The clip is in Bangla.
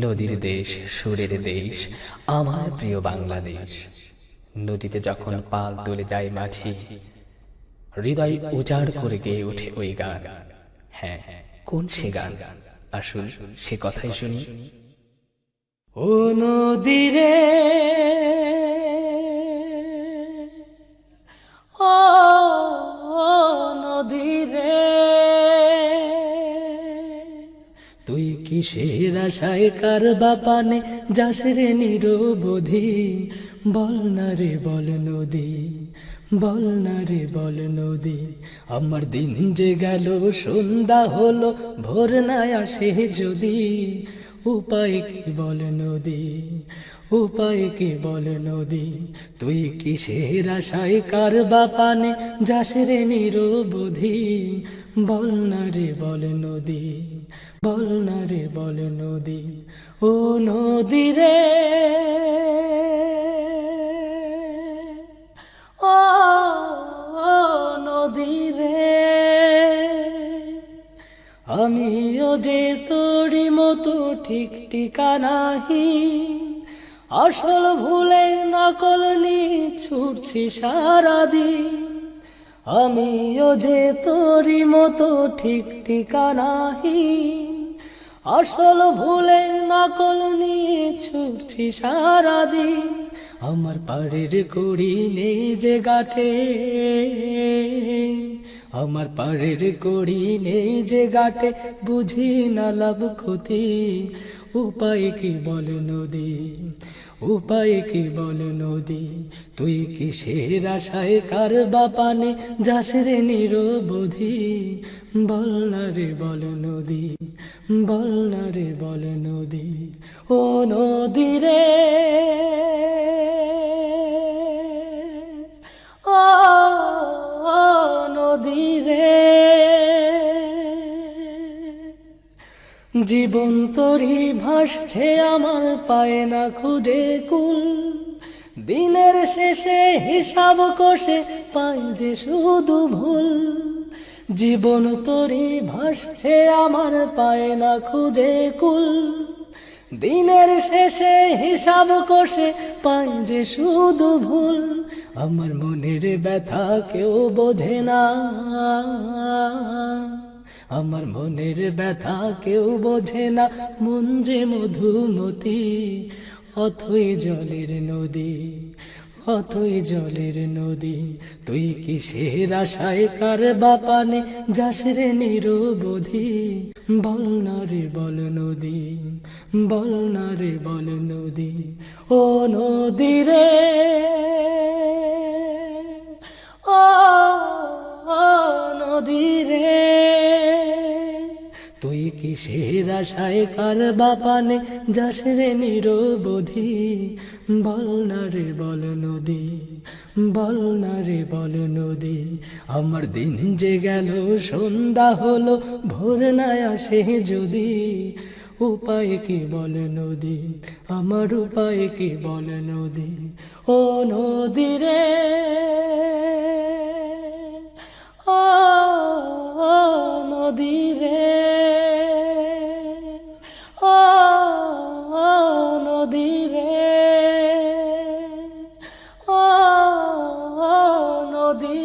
নদীর দেশ, সুরের দেশ, আমার প্রিয় বাংলাদেশ। নদীতে যখন পাল তুলে যায় মাঝি, হৃদয় উজাড় করে গেয়ে ওঠে ওই গান। হ্যাঁ, কোন সে গান? আসুন সে কথাই শুনি। ও নদীরে, ও নদীরে, তুই কিসের আশায় কার বাপানে যাস রে নিরবধি? বল না রে বল নদী, বল না রে বল নদী। আমার দিন যে গেল সন্ধ্যা হলো, ভোর না আসে যদি, উপায় কি বল নদী, উপায় কি বল নদী। তুই কিসের আশায় কার বাপানে যাস রে নিরবধি? বল না রে বল নদী, বল না রে বল নদী। ও নদী রে, ও নদী রে, আমিও যে তোরই মতো ঠিক ঠিকানাহি, আসল ভুলে নকল নিয়ে ছুটছি সারাদিন। আমিও যে তোরই মতো ঠিক ঠিকানাহি, আসল ভুলে নকল নিয়ে ছুটছি সারাদিন। আমার পাড়ের কুড়ি নেই যে গাঠে, আমার পাড়ের কুড়ি নেই যে গাঠে, বুঝি না লাভ ক্ষতি। উপায় কি বল নদী, উপায় কি বল নদী। তুই কিসের আশায় কার বাপানে যাস রে নিরবধি? বল না রে বল নদী, বল না রে বল নদী। ও নদী রে, ও নদী রে, জীবন তরি ভাসছে আমার পায় না খুঁজে কুল। দিনের শেষে হিসাব কষে পাই যে শুধু ভুল। জীবন তরি ভাসছে আমার পায় না খুঁজে কুল। দিনের শেষে হিসাব কষে পাই যে শুধু ভুল। আমার মনের ব্যথা কেউ বোঝে না, আমার মনের ব্যথা কেউ বোঝে না। মন যে মধুমতি, অথই জলের নদী, অথই জলের নদী। তুই কিসের আশায় কার বাপানে যাস রে নিরবধি? বল না রে বল নদী, বল না রে বল নদী। ও নদী রে, ও নদী রে, তুই কিসের আশায় কার বাপানে যাস রে নিরবধি? বল না রে বল নদী, বল না রে বল নদী। আমার দিন যে গেল সন্ধ্যা হলো, ভোর না আসে যদি, উপায় কি বল নদী, আমার উপায় কি বল নদী। ও নদী রে, ও নদী রে, ও নদী রে, ও নদী